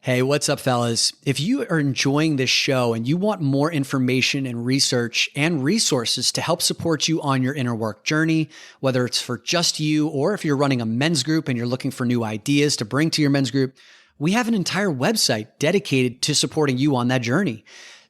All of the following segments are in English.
Hey, what's up, fellas? If you are enjoying this show and you want more information and research and resources to help support you on your inner work journey, whether it's for just you or if you're running a men's group and you're looking for new ideas to bring to your men's group, we have an entire website dedicated to supporting you on that journey.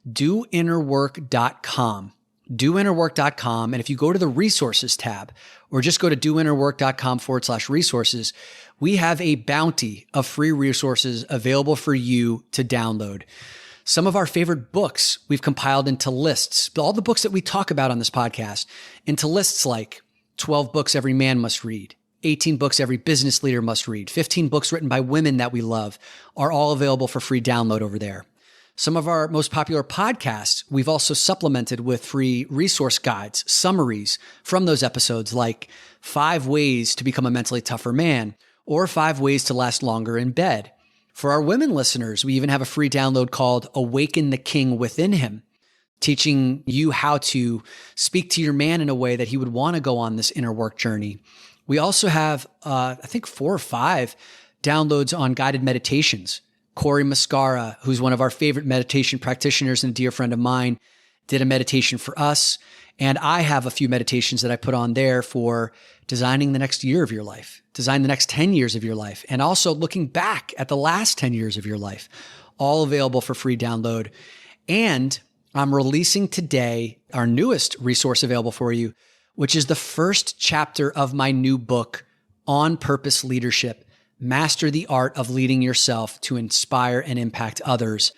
doinnerwork.com. doinnerwork.com. And if you go to the resources tab or just go to doinnerwork.com/resources, we have a bounty of free resources available for you to download. Some of our favorite books we've compiled into lists, all the books that we talk about on this podcast, into lists like 12 books every man must read, 18 books every business leader must read, 15 books written by women that we love are all available for free download over there. Some of our most popular podcasts, we've also supplemented with free resource guides, summaries from those episodes like 5 ways to become a mentally tougher man or 5 ways to last longer in bed. For our women listeners, we even have a free download called Awaken the King Within Him, teaching you how to speak to your man in a way that he would want to go on this inner work journey. We also have, I think 4 or 5 downloads on guided meditations. Corey Mascara, who's one of our favorite meditation practitioners and a dear friend of mine, did a meditation for us. And I have a few meditations that I put on there for designing the next year of your life, design the next 10 years of your life, and also looking back at the last 10 years of your life, all available for free download. And I'm releasing today our newest resource available for you, which is the first chapter of my new book, On Purpose Leadership. Master the art of leading yourself to inspire and impact others.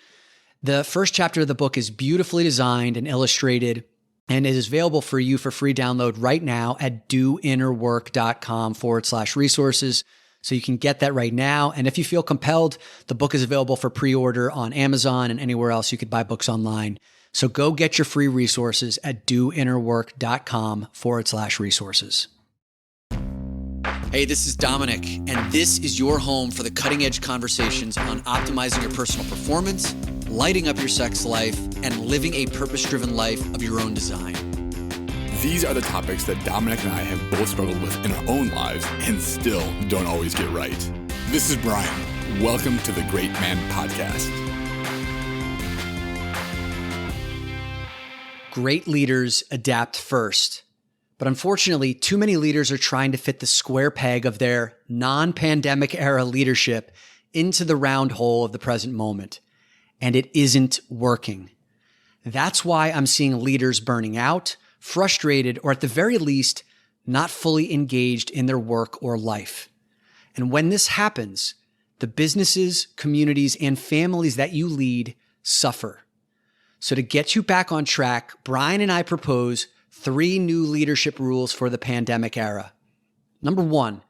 The first chapter of the book is beautifully designed and illustrated, and it is available for you for free download right now at doinnerwork.com/resources. So you can get that right now. And if you feel compelled, the book is available for pre-order on Amazon and anywhere else you could buy books online. So go get your free resources at doinnerwork.com/resources. Hey, this is Dominic, and this is your home for the cutting-edge conversations on optimizing your personal performance, lighting up your sex life, and living a purpose-driven life of your own design. These are the topics that Dominic and I have both struggled with in our own lives and still don't always get right. This is Brian. Welcome to the Great Man Podcast. Great leaders adapt first. But unfortunately, too many leaders are trying to fit the square peg of their non-pandemic era leadership into the round hole of the present moment. And it isn't working. That's why I'm seeing leaders burning out, frustrated, or at the very least, not fully engaged in their work or life. And when this happens, the businesses, communities, and families that you lead suffer. So to get you back on track, Brian and I propose 3 new leadership rules for the pandemic era. Number 1,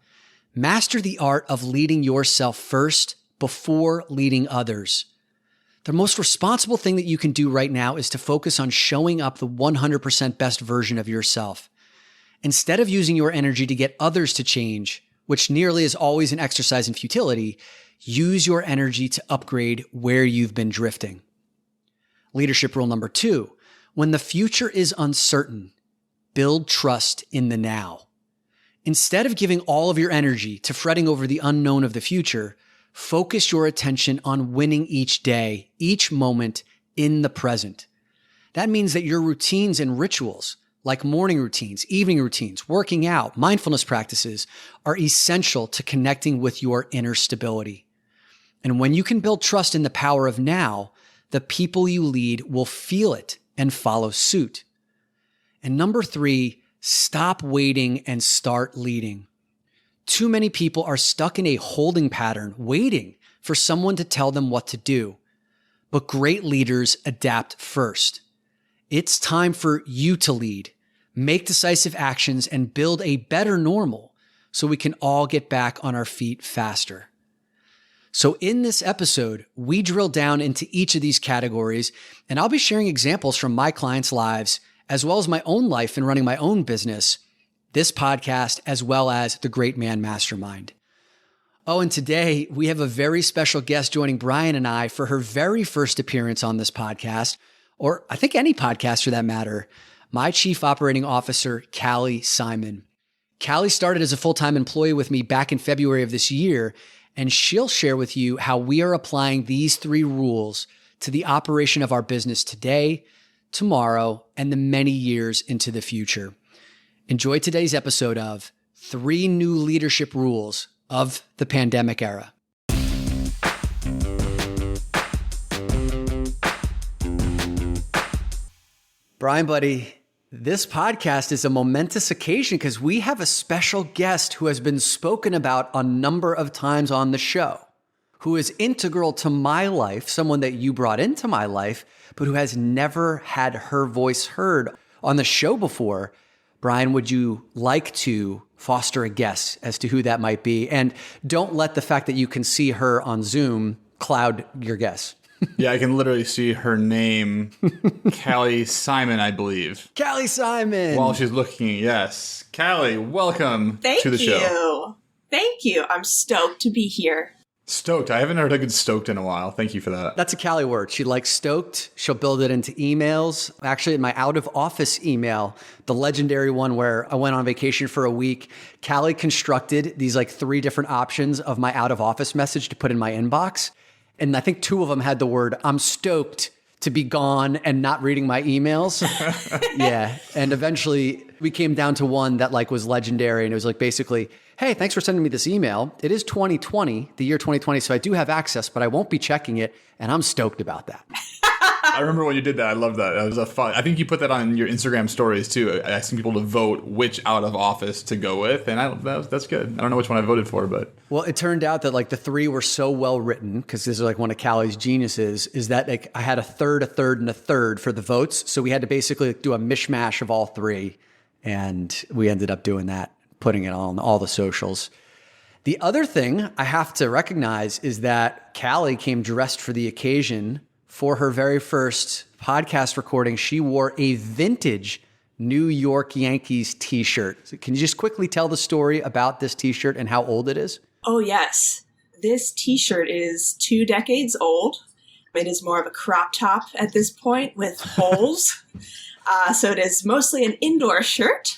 master the art of leading yourself first before leading others. The most responsible thing that you can do right now is to focus on showing up the 100% best version of yourself. Instead of using your energy to get others to change, which nearly is always an exercise in futility, use your energy to upgrade where you've been drifting. Leadership rule number 2, when the future is uncertain, build trust in the now. Instead of giving all of your energy to fretting over the unknown of the future, focus your attention on winning each day, each moment in the present. That means that your routines and rituals, like morning routines, evening routines, working out, mindfulness practices, are essential to connecting with your inner stability. And when you can build trust in the power of now, the people you lead will feel it and follow suit. And number 3, stop waiting and start leading. Too many people are stuck in a holding pattern, waiting for someone to tell them what to do. But great leaders adapt first. It's time for you to lead, make decisive actions, and build a better normal so we can all get back on our feet faster. So in this episode, we drill down into each of these categories, and I'll be sharing examples from my clients' lives, as well as my own life in running my own business, this podcast, as well as the Great Man Mastermind. Oh, and today we have a very special guest joining Brian and I for her very first appearance on this podcast, or I think any podcast for that matter, my Chief Operating Officer, Callie Simon. Callie started as a full-time employee with me back in February of this year, and she'll share with you how we are applying these 3 rules to the operation of our business today, tomorrow, and the many years into the future. Enjoy today's episode of 3 New Leadership Rules of the Pandemic Era. Brian, buddy, this podcast is a momentous occasion because we have a special guest who has been spoken about a number of times on the show, who is integral to my life, someone that you brought into my life, but who has never had her voice heard on the show before. Brian, would you like to foster a guess as to who that might be? And don't let the fact that you can see her on Zoom cloud your guess. Yeah, I can literally see her name, Callie Simon, I believe. Callie Simon. While she's looking, yes. Callie, welcome to the show. Thank you. I'm stoked to be here. Stoked. I haven't heard a good stoked in a while. Thank you for that. That's a Callie word. She likes stoked. She'll build it into emails. Actually, in my out of office email, the legendary one where I went on vacation for a week, Callie constructed these 3 different options of my out of office message to put in my inbox. And I think 2 of them had the word, I'm stoked to be gone and not reading my emails. Yeah. And eventually we came down to one that was legendary. And it was basically, hey, thanks for sending me this email. It is 2020, the year 2020. So I do have access, but I won't be checking it. And I'm stoked about that. I remember when you did that. I love that. It was a fun. I think you put that on your Instagram stories too, asking people to vote which out of office to go with, and that's good. I don't know which one I voted for, but well, it turned out that the 3 were so well written because this is one of Callie's geniuses. Is that I had a third, and a third for the votes, so we had to basically do a mishmash of all 3, and we ended up doing that, putting it on all the socials. The other thing I have to recognize is that Callie came dressed for the occasion. For her very first podcast recording, she wore a vintage New York Yankees t-shirt. So can you just quickly tell the story about this t-shirt and how old it is? Oh, yes. This t-shirt is 2 decades old. It is more of a crop top at this point with holes. So it is mostly an indoor shirt.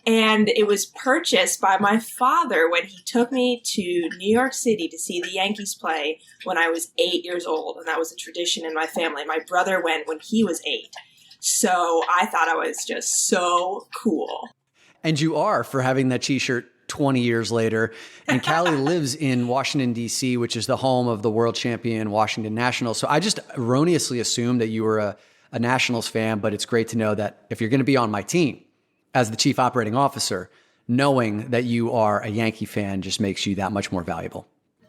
And it was purchased by my father when he took me to New York City to see the Yankees play when I was 8 years old. And that was a tradition in my family. My brother went when he was 8. So I thought I was just so cool. And you are, for having that t-shirt 20 years later. And Callie lives in Washington, D.C., which is the home of the world champion Washington Nationals. So I just erroneously assumed that you were a Nationals fan, but it's great to know that if you're going to be on my team, as the chief operating officer, knowing that you are a Yankee fan just makes you that much more valuable.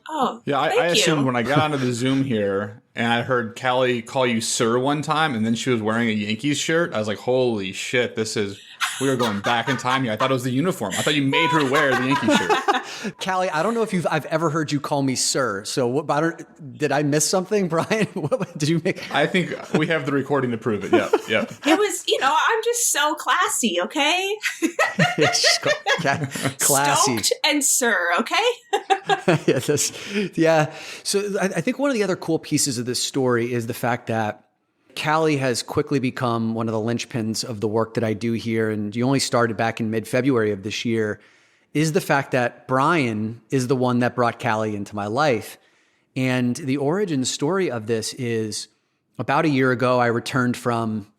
Oh, yeah. I assumed when I got onto the Zoom here and I heard Callie call you sir one time and then she was wearing a Yankees shirt, I was like, holy shit, we were going back in time here. I thought it was the uniform. I thought you made her wear the Yankees shirt. Callie, I don't know if I've ever heard you call me sir. So did I miss something, Brian? What did you make? I think we have the recording to prove it. Yeah. It was, I'm just so classy, okay? Classy. Stoked and sir, okay? Yeah. So I think one of the other cool pieces of this story is the fact that Callie has quickly become one of the linchpins of the work that I do here, and you only started back in mid-February of this year, is the fact that Brian is the one that brought Callie into my life. And the origin story of this is about a year ago, I returned from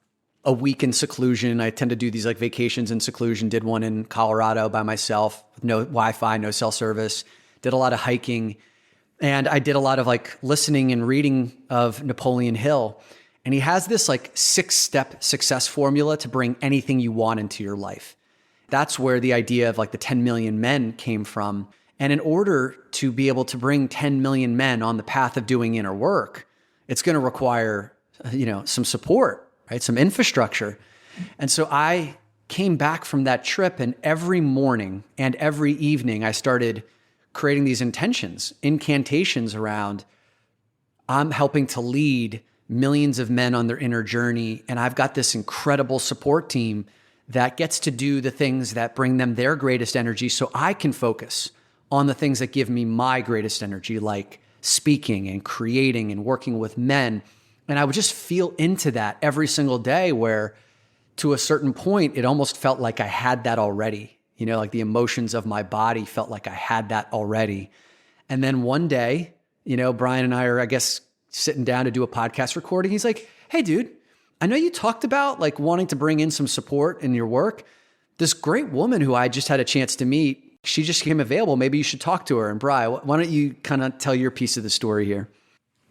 a week in seclusion. I tend to do these vacations in seclusion, did one in Colorado by myself, with no Wi-Fi, no cell service, did a lot of hiking, and I did a lot of listening and reading of Napoleon Hill. And he has this 6-step success formula to bring anything you want into your life. That's where the idea of the 10 million men came from. And in order to be able to bring 10 million men on the path of doing inner work, it's going to require, some support, right? Some infrastructure. And so I came back from that trip, and every morning and every evening I started creating these incantations around, I'm helping to lead millions of men on their inner journey. And I've got this incredible support team that gets to do the things that bring them their greatest energy so I can focus on the things that give me my greatest energy, like speaking and creating and working with men. And I would just feel into that every single day where to a certain point, it almost felt like I had that already. You know, like the emotions of my body felt like I had that already. And then one day, Brian and I are, I guess, sitting down to do a podcast recording. He's like, hey, dude, I know you talked about like wanting to bring in some support in your work. This great woman who I just had a chance to meet, she just became available. Maybe you should talk to her. And Brian, why don't you kind of tell your piece of the story here?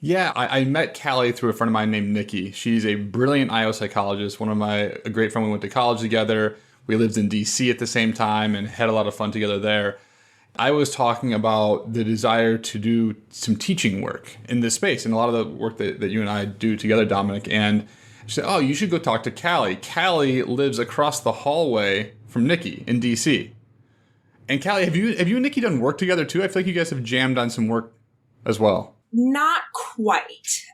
Yeah, I met Callie through a friend of mine named Nikki. She's a brilliant IO psychologist. A great friend. We went to college together. We lived in DC at the same time and had a lot of fun together there. I was talking about the desire to do some teaching work in this space and a lot of the work that you and I do together, Dominic. And she said, oh, you should go talk to Callie. Callie lives across the hallway from Nikki in DC. And Callie, have you and Nikki done work together too? I feel like you guys have jammed on some work as well. Not quite.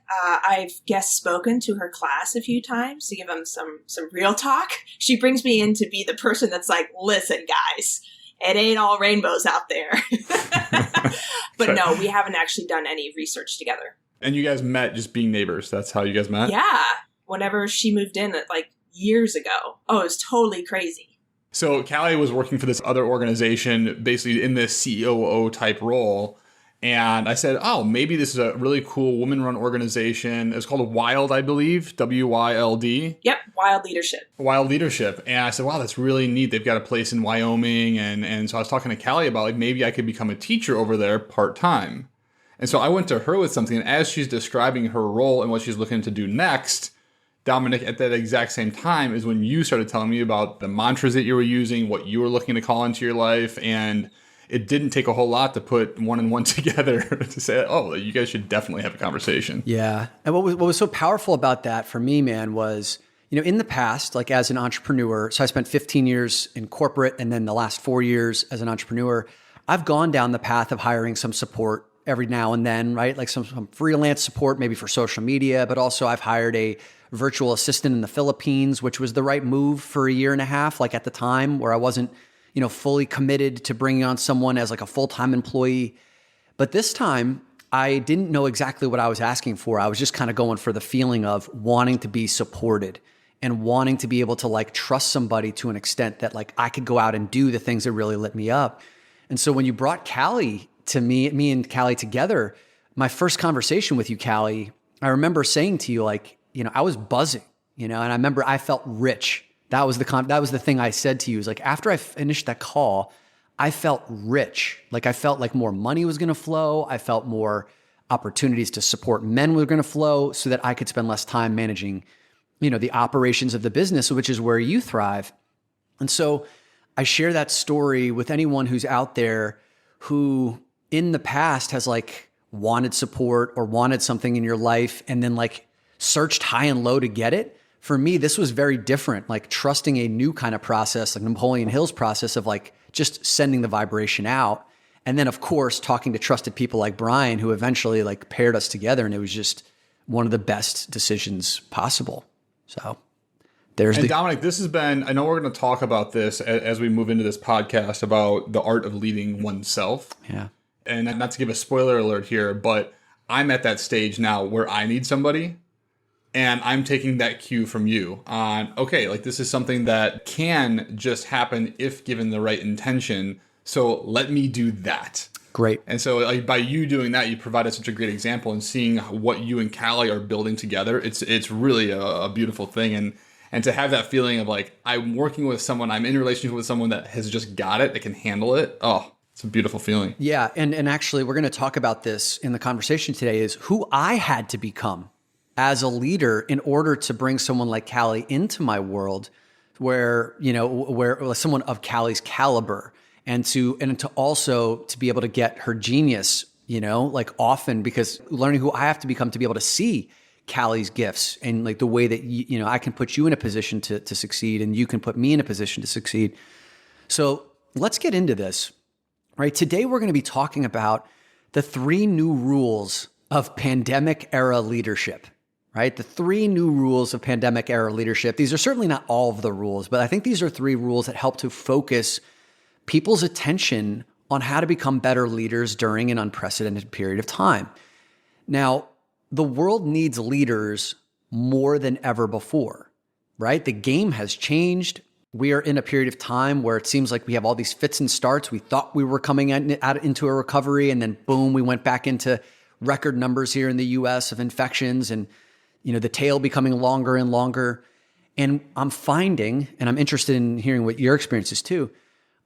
I've guest spoken to her class a few times to give them some real talk. She brings me in to be the person that's like, listen, guys, it ain't all rainbows out there. But no, we haven't actually done any research together. And you guys met just being neighbors. That's how you guys met? Yeah. Whenever she moved in, like years ago. Oh, it was totally crazy. So Callie was working for this other organization, basically in this COO type role. And I said, oh, maybe this is a really cool woman-run organization. It's called Wild, I believe, WYLD. Yep, Wild Leadership. Wild Leadership. And I said, wow, that's really neat. They've got a place in Wyoming. And so I was talking to Callie about, like, maybe I could become a teacher over there part-time. And so I went to her with something. And as she's describing her role and what she's looking to do next, Dominic, at that exact same time is when you started telling me about the mantras that you were using, what you were looking to call into your life, and it didn't take a whole lot to put one and one together to say, oh, you guys should definitely have a conversation. Yeah. And what was so powerful about that for me, man, was, in the past, like as an entrepreneur, so I spent 15 years in corporate and then the last 4 years as an entrepreneur, I've gone down the path of hiring some support every now and then, right? Like some freelance support, maybe for social media, but also I've hired a virtual assistant in the Philippines, which was the right move for a year and a half, like at the time where I wasn't fully committed to bringing on someone as like a full-time employee. But this time, I didn't know exactly what I was asking for. I was just kind of going for the feeling of wanting to be supported and wanting to be able to like trust somebody to an extent that like I could go out and do the things that really lit me up. And so when you brought Callie to me and Callie together, my first conversation with you, Callie, I remember saying to you like, I was buzzing, and I remember I felt rich. That was the thing I said to you is like, after I finished that call, I felt rich. Like I felt like more money was going to flow. I felt more opportunities to support men were going to flow so that I could spend less time managing, the operations of the business, which is where you thrive. And so I share that story with anyone who's out there who in the past has like wanted support or wanted something in your life and then like searched high and low to get it. For me, this was very different, like trusting a new kind of process, like Napoleon Hill's process of like just sending the vibration out. And then of course, talking to trusted people like Brian, who eventually like paired us together. And it was just one of the best decisions possible. So Dominic, this has been, I know we're going to talk about this as we move into this podcast about the art of leading oneself. Yeah. And not to give a spoiler alert here, but I'm at that stage now where I need somebody. And I'm taking that cue from you on, okay, like this is something that can just happen if given the right intention. So let me do that. Great. And so like, by you doing that, you provided such a great example and seeing what you and Callie are building together. It's really a beautiful thing. And to have that feeling of like, I'm working with someone, I'm in a relationship with someone that has just got it, that can handle it. Oh, it's a beautiful feeling. Yeah. And actually, we're going to talk about this in the conversation today is who I had to become as a leader in order to bring someone like Callie into my world where someone of Callie's caliber and to also to be able to get her genius, like often because learning who I have to become to be able to see Callie's gifts and like the way that, I can put you in a position to succeed and you can put me in a position to succeed. So let's get into this, right? Today, we're going to be talking about the 3 new rules of pandemic era leadership. Right? The 3 new rules of pandemic era leadership. These are certainly not all of the rules, but I think these are 3 rules that help to focus people's attention on how to become better leaders during an unprecedented period of time. Now, the world needs leaders more than ever before, right? The game has changed. We are in a period of time where it seems like we have all these fits and starts. We thought we were coming into a recovery, and then boom, we went back into record numbers here in the US of infections, and the tail becoming longer and longer. And I'm finding, and I'm interested in hearing what your experience is too,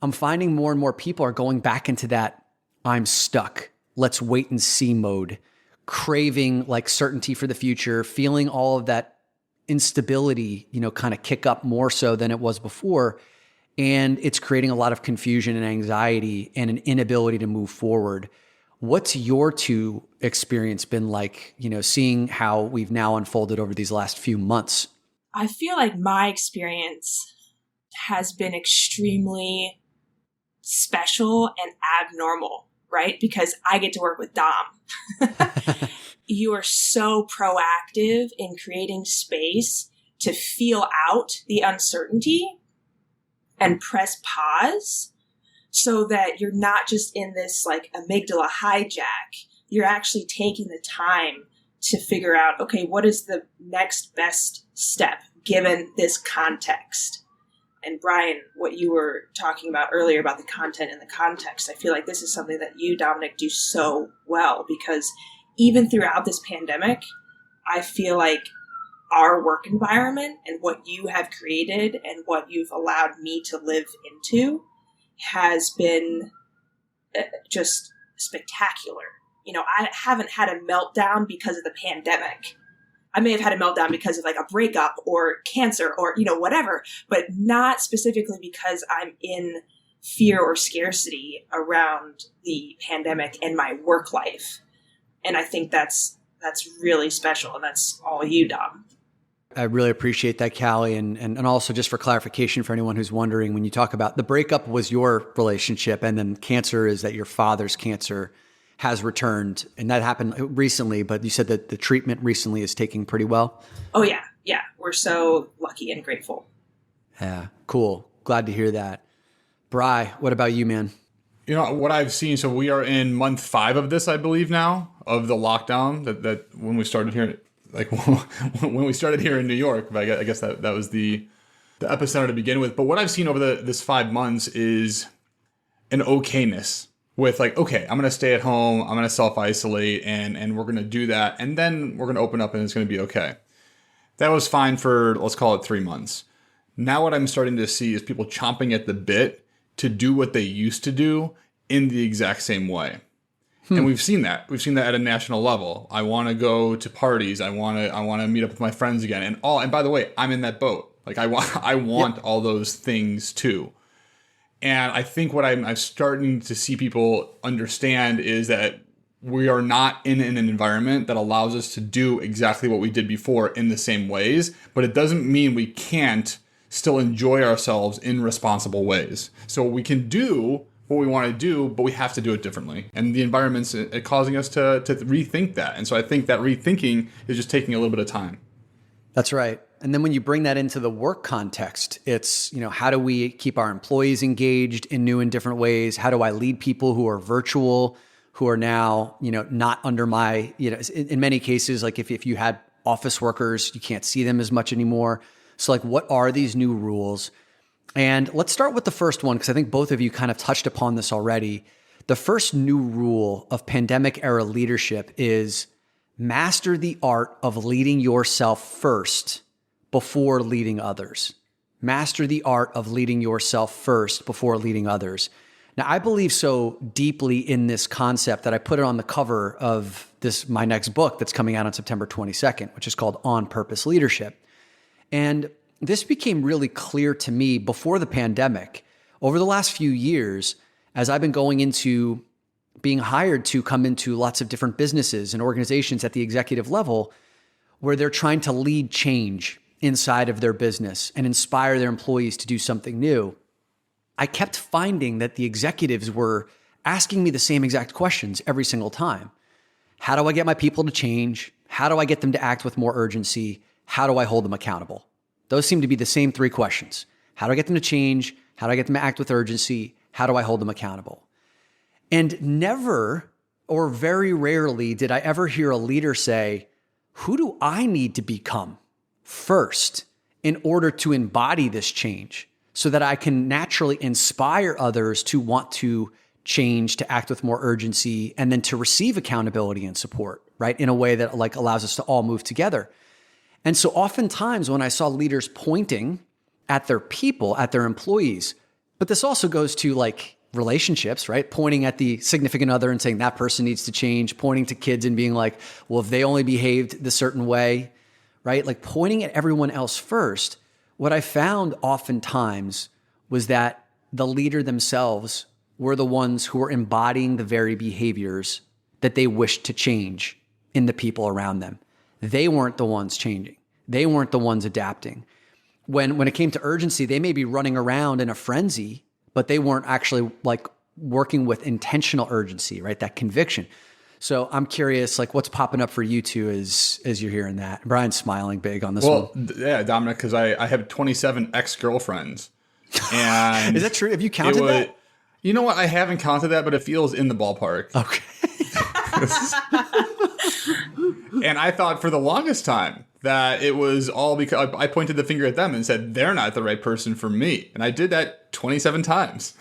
I'm finding more and more people are going back into that I'm stuck, let's wait and see mode, craving like certainty for the future, feeling all of that instability, kind of kick up more so than it was before. And it's creating a lot of confusion and anxiety and an inability to move forward. What's your two experience been like, seeing how we've now unfolded over these last few months? I feel like my experience has been extremely special and abnormal, right? Because I get to work with Dom. You are so proactive in creating space to feel out the uncertainty and press pause so that you're not just in this like amygdala hijack. You're actually taking the time to figure out, okay, what is the next best step given this context? And Brian, what you were talking about earlier about the content and the context, I feel like this is something that you, Dominic, do so well, because even throughout this pandemic, I feel like our work environment and what you have created and what you've allowed me to live into has been just spectacular. I haven't had a meltdown because of the pandemic. I may have had a meltdown because of like a breakup or cancer or, whatever, but not specifically because I'm in fear or scarcity around the pandemic and my work life. And I think that's really special. And that's all you, Dom. I really appreciate that, Callie. And also just for clarification for anyone who's wondering, when you talk about the breakup was your relationship and then cancer is that your father's cancer has returned, and that happened recently, but you said that the treatment recently is taking pretty well. Oh yeah. Yeah. We're so lucky and grateful. Yeah. Cool. Glad to hear that. Bri, what about you, man? What I've seen, so we are in month 5 of this, I believe now, of the lockdown that when we started here, like when we started here in New York, but I guess that was the epicenter to begin with. But what I've seen over this 5 months is an okayness with like, okay, I'm going to stay at home, I'm going to self-isolate, and we're going to do that. And then we're going to open up and it's going to be okay. That was fine for, let's call it 3 months. Now what I'm starting to see is people chomping at the bit to do what they used to do in the exact same way. And we've seen that. We've seen that at a national level. I want to go to parties. I want to meet up with my friends again. And by the way, I'm in that boat. Like I want all those things too. And I think what I'm starting to see people understand is that we are not in an environment that allows us to do exactly what we did before in the same ways, but it doesn't mean we can't still enjoy ourselves in responsible ways. So we can do what we want to do, but we have to do it differently. And the environment's causing us to rethink that. And so I think that rethinking is just taking a little bit of time. That's right. And then when you bring that into the work context, it's, how do we keep our employees engaged in new and different ways? How do I lead people who are virtual, who are now, not under my, in many cases, like if you had office workers, you can't see them as much anymore. So like, what are these new rules? And let's start with the first one, because I think both of you kind of touched upon this already. The first new rule of pandemic era leadership is master the art of leading yourself first before leading others. Master the art of leading yourself first before leading others. Now, I believe so deeply in this concept that I put it on the cover of my next book that's coming out on September 22nd, which is called On Purpose Leadership. And this became really clear to me before the pandemic. Over the last few years, as I've been going into being hired to come into lots of different businesses and organizations at the executive level, where they're trying to lead change inside of their business and inspire their employees to do something new, I kept finding that the executives were asking me the same exact questions every single time. How do I get my people to change? How do I get them to act with more urgency? How do I hold them accountable? Those seem to be the same 3 questions. How do I get them to change? How do I get them to act with urgency? How do I hold them accountable? And never, or very rarely, did I ever hear a leader say, who do I need to become first in order to embody this change so that I can naturally inspire others to want to change, to act with more urgency, and then to receive accountability and support, right? In a way that like allows us to all move together. And so oftentimes when I saw leaders pointing at their people, at their employees, but this also goes to like relationships, right? Pointing at the significant other and saying that person needs to change, pointing to kids and being like, well, if they only behaved the certain way, right? Like pointing at everyone else first. What I found oftentimes was that the leader themselves were the ones who were embodying the very behaviors that they wished to change in the people around them. They weren't the ones changing. They weren't the ones adapting. When it came to urgency, they may be running around in a frenzy, but they weren't actually like working with intentional urgency, right? That conviction. So I'm curious, like what's popping up for you two as you're hearing that? Brian's smiling big on this one. Yeah, Dominic, because I have 27 ex-girlfriends. And is that true? Have you counted that? You know what? I haven't counted that, but it feels in the ballpark. Okay. And I thought for the longest time that it was all because I pointed the finger at them and said, they're not the right person for me. And I did that 27 times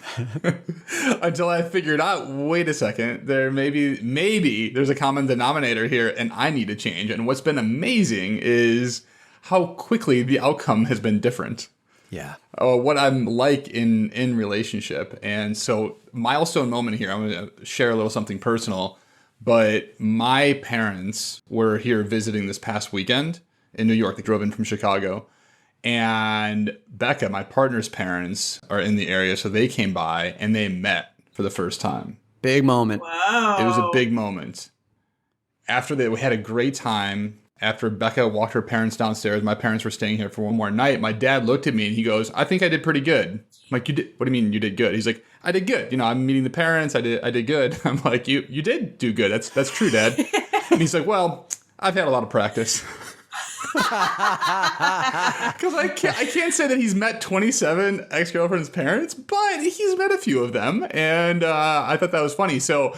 until I figured out, wait a second, there maybe there's a common denominator here and I need to change. And what's been amazing is how quickly the outcome has been different. Yeah. What I'm like in relationship. And so milestone moment here, I'm going to share a little something personal, but my parents were here visiting this past weekend in New York. They drove in from Chicago, and Becca, my partner's parents, are in the area. So they came by and they met for the first time. Big moment. Wow. It was a big moment. We had a great time. After Becca walked her parents downstairs, my parents were staying here for one more night. My dad looked at me and he goes, I think I did pretty good. I'm like, you did? What do you mean you did good? He's like, I did good. You know, I'm meeting the parents. I did good. I'm like, you did do good. That's true, Dad. And he's like, well, I've had a lot of practice. Because I can't say that he's met 27 ex-girlfriend's parents, but he's met a few of them, and I thought that was funny. So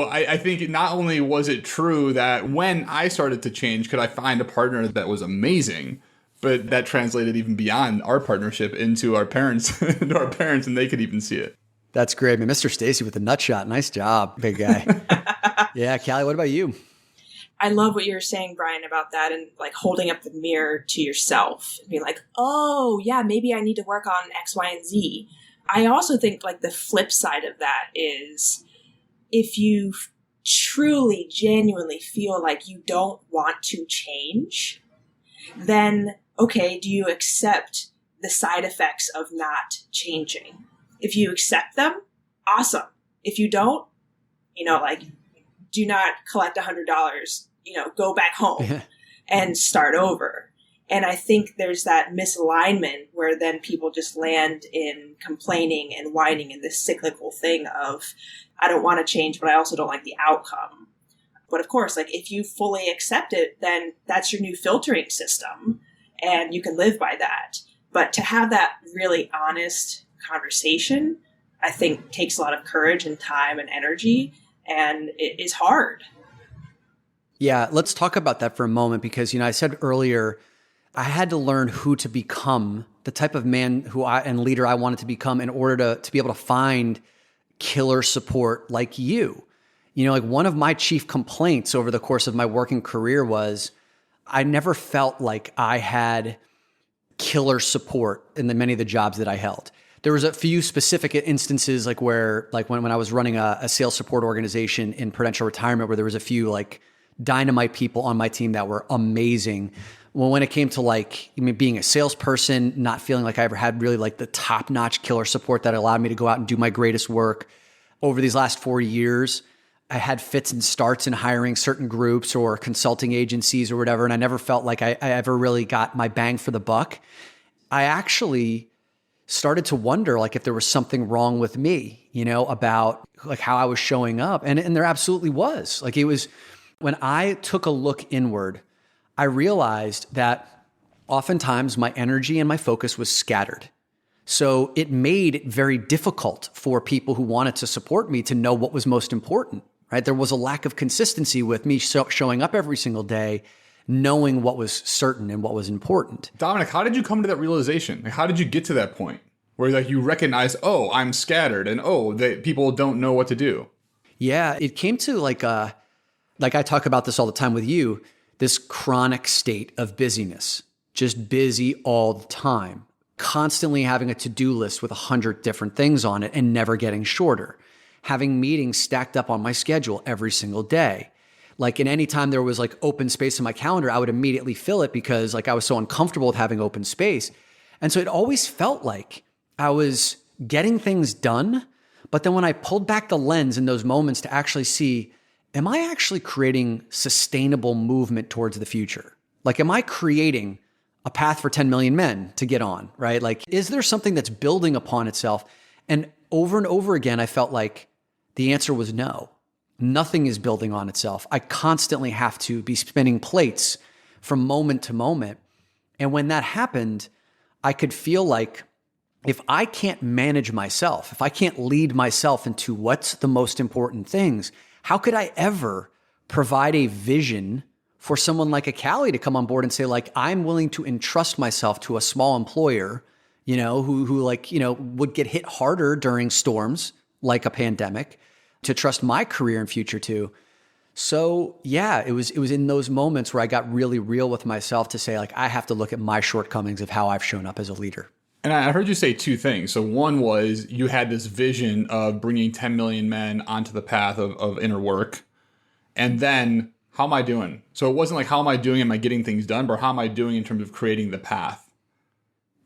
I think not only was it true that when I started to change, could I find a partner that was amazing, but that translated even beyond our partnership into our parents, and they could even see it. That's great, man. Mr. Stacy with the nut shot. Nice job, big guy. Yeah, Callie, what about you? I love what you're saying, Brian, about that and like holding up the mirror to yourself and being like, oh, yeah, maybe I need to work on X, Y, and Z. I also think like the flip side of that is if you truly, genuinely feel like you don't want to change, then, okay, do you accept the side effects of not changing? If you accept them, awesome. If you don't, like, do not collect $100, go back home and start over. And I think there's that misalignment where then people just land in complaining and whining in this cyclical thing of, I don't want to change, but I also don't like the outcome. But of course, like if you fully accept it, then that's your new filtering system and you can live by that. But to have that really honest conversation, I think takes a lot of courage and time and energy. And it is hard. Yeah, let's talk about that for a moment because, I said earlier, I had to learn who to become, the type of man and leader I wanted to become in order to be able to find killer support like you. Like one of my chief complaints over the course of my working career was I never felt like I had killer support in many of the jobs that I held. There was a few specific instances like where, like when I was running a sales support organization in Prudential Retirement, where there was a few like dynamite people on my team that were amazing. Well, when it came to being a salesperson, not feeling like I ever had really like the top-notch killer support that allowed me to go out and do my greatest work. Over these last 4 years, I had fits and starts in hiring certain groups or consulting agencies or whatever, and I never felt like I ever really got my bang for the buck. I actually started to wonder like if there was something wrong with me, about like how I was showing up. And there absolutely was. Like it was when I took a look inward, I realized that oftentimes my energy and my focus was scattered. So it made it very difficult for people who wanted to support me to know what was most important, right? There was a lack of consistency with me showing up every single day, knowing what was certain and what was important. Dominic, how did you come to that realization? How did you get to that point? where like you recognize, oh, I'm scattered, and oh, that people don't know what to do. Yeah, it came to like I talk about this all the time with you, this chronic state of busyness, just busy all the time, constantly having a to-do list with 100 different things on it and never getting shorter, having meetings stacked up on my schedule every single day. Like in any time there was like open space in my calendar, I would immediately fill it because like I was so uncomfortable with having open space. And so it always felt like I was getting things done. But then when I pulled back the lens in those moments to actually see, am I actually creating sustainable movement towards the future? Like, am I creating a path for 10 million men to get on, right? Like, is there something that's building upon itself? And over again, I felt like the answer was no. Nothing is building on itself. I constantly have to be spinning plates from moment to moment. And when that happened, I could feel like if I can't manage myself, if I can't lead myself into what's the most important things, how could I ever provide a vision for someone like a Callie to come on board and say, like, I'm willing to entrust myself to a small employer, who would get hit harder during storms like a pandemic, to trust my career and future to. So yeah, it was in those moments where I got really real with myself to say, like, I have to look at my shortcomings of how I've shown up as a leader. And I heard you say two things. So one was you had this vision of bringing 10 million men onto the path of inner work. And then how am I doing? So it wasn't like, how am I doing? Am I getting things done? But how am I doing in terms of creating the path?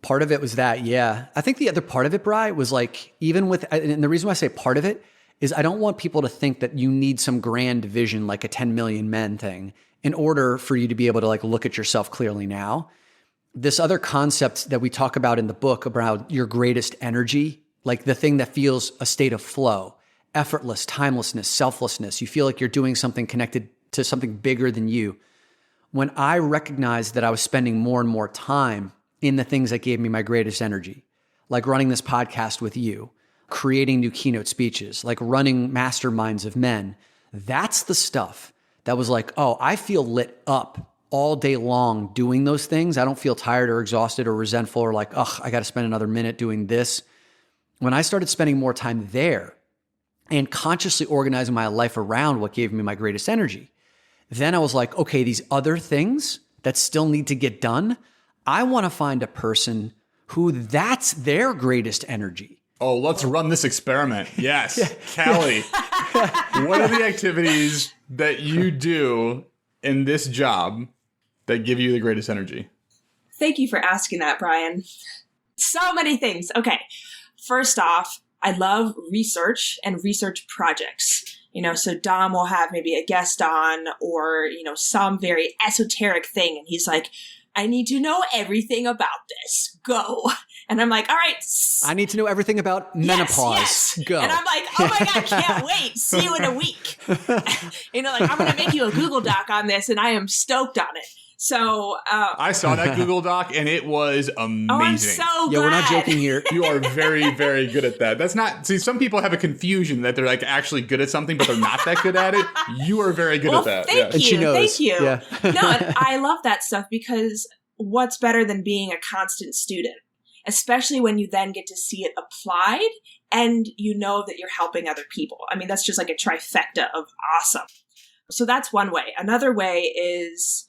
Part of it was that, yeah. I think the other part of it, Bri, was like, even with, and the reason why I say part of it is I don't want people to think that you need some grand vision, like a 10 million men thing, in order for you to be able to like look at yourself clearly now. This other concept that we talk about in the book about your greatest energy, like the thing that feels a state of flow, effortless, timelessness, selflessness. You feel like you're doing something connected to something bigger than you. When I recognized that I was spending more and more time in the things that gave me my greatest energy, like running this podcast with you, creating new keynote speeches, like running masterminds of men, that's the stuff that was like, oh, I feel lit up all day long doing those things. I don't feel tired or exhausted or resentful or like, ugh, I got to spend another minute doing this. When I started spending more time there and consciously organizing my life around what gave me my greatest energy, then I was like, okay, these other things that still need to get done, I want to find a person who that's their greatest energy. Oh, let's run this experiment. Yes. Callie, what are the activities that you do in this job that give you the greatest energy? Thank you for asking that, Brian. So many things. Okay. First off, I love research and research projects. So Dom will have maybe a guest on or, some very esoteric thing. And he's like, I need to know everything about this. Go. And I'm like, all right. I need to know everything about menopause. Yes. Go. And I'm like, oh my God, can't wait. See you in a week. I'm going to make you a Google Doc on this and I am stoked on it. So I saw that Google Doc and it was amazing. Oh, I'm so glad. Yeah, we're not joking here. You are very, very good at that. That's not, see, some people have a confusion that they're like actually good at something, but they're not that good at it. You are very good at that. Thank you. And she knows. Thank you. Yeah. No, I love that stuff because what's better than being a constant student, especially when you then get to see it applied and you know that you're helping other people. I mean, that's just like a trifecta of awesome. So that's one way. Another way is,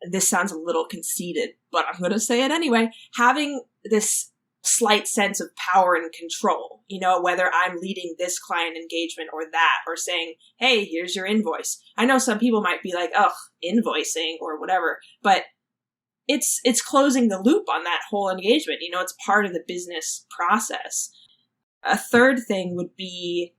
this sounds a little conceited, but I'm going to say it anyway, having this slight sense of power and control, whether I'm leading this client engagement or that, or saying, hey, here's your invoice. I know some people might be like, ugh, invoicing or whatever, but it's closing the loop on that whole engagement. It's part of the business process. A third thing would be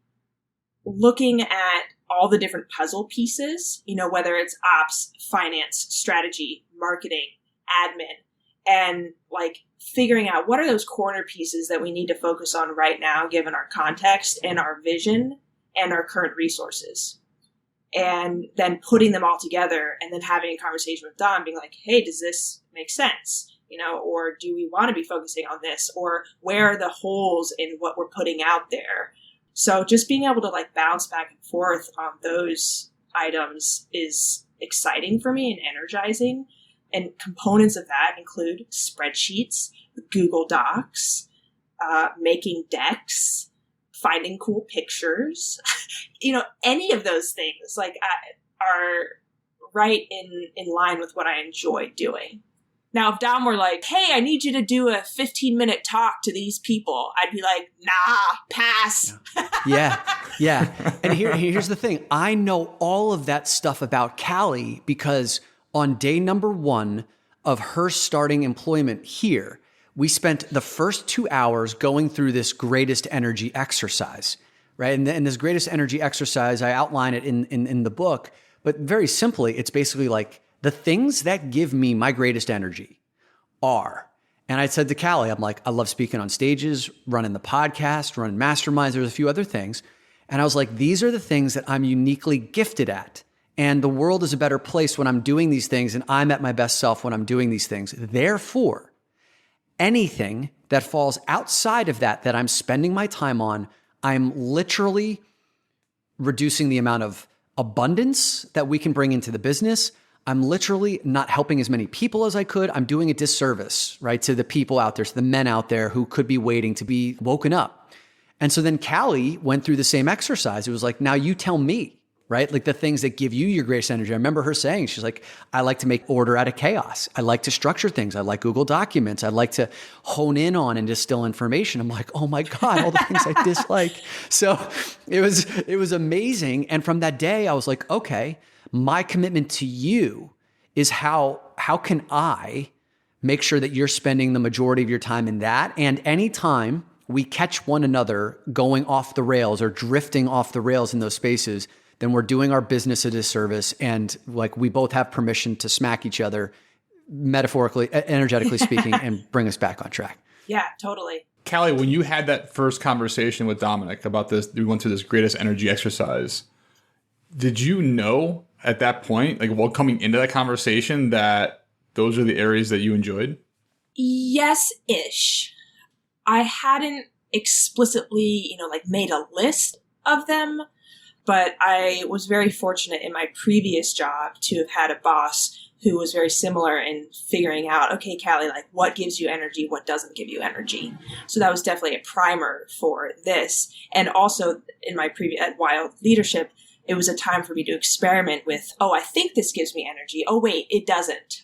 looking at all the different puzzle pieces, whether it's ops, finance, strategy, marketing, admin, and like figuring out what are those corner pieces that we need to focus on right now, given our context and our vision and our current resources. And then putting them all together and then having a conversation with Don being like, hey, does this make sense? Or do we want to be focusing on this? Or where are the holes in what we're putting out there? So just being able to like bounce back and forth on those items is exciting for me and energizing. And components of that include spreadsheets, Google Docs, making decks, finding cool pictures, any of those things are right in line with what I enjoy doing. Now, if Dom were like, hey, I need you to do a 15-minute talk to these people, I'd be like, nah, pass. Yeah. And here's the thing. I know all of that stuff about Callie because on day number 1 of her starting employment here, we spent the first 2 hours going through this greatest energy exercise, right? And this greatest energy exercise, I outline it in the book, but very simply, it's basically like, the things that give me my greatest energy are, and I said to Callie, I'm like, I love speaking on stages, running the podcast, running masterminds. There's a few other things. And I was like, these are the things that I'm uniquely gifted at. And the world is a better place when I'm doing these things. And I'm at my best self when I'm doing these things. Therefore, anything that falls outside of that I'm spending my time on, I'm literally reducing the amount of abundance that we can bring into the business. I'm literally not helping as many people as I could. I'm doing a disservice, right, to the people out there, to the men out there who could be waiting to be woken up. And so then Callie went through the same exercise. It was like, now you tell me, right? Like the things that give you your greatest energy. I remember her saying, she's like, I like to make order out of chaos. I like to structure things. I like Google Documents. I like to hone in on and distill information. I'm like, oh my God, all the things I dislike. So it was amazing. And from that day, I was like, okay, my commitment to you is how can I make sure that you're spending the majority of your time in that? And anytime we catch one another going off the rails or drifting off the rails in those spaces, then we're doing our business a disservice. And like we both have permission to smack each other, metaphorically, energetically speaking, and bring us back on track. Yeah, totally. Callie, when you had that first conversation with Dominic about this, we went through this greatest energy exercise. Did you know at that point, like while coming into that conversation, that those are the areas that you enjoyed? Yes-ish. I hadn't explicitly, made a list of them, but I was very fortunate in my previous job to have had a boss who was very similar in figuring out, okay, Callie, like what gives you energy, what doesn't give you energy. So that was definitely a primer for this. And also in my previous at Wild Leadership, it was a time for me to experiment with, oh, I think this gives me energy. Oh, wait, it doesn't.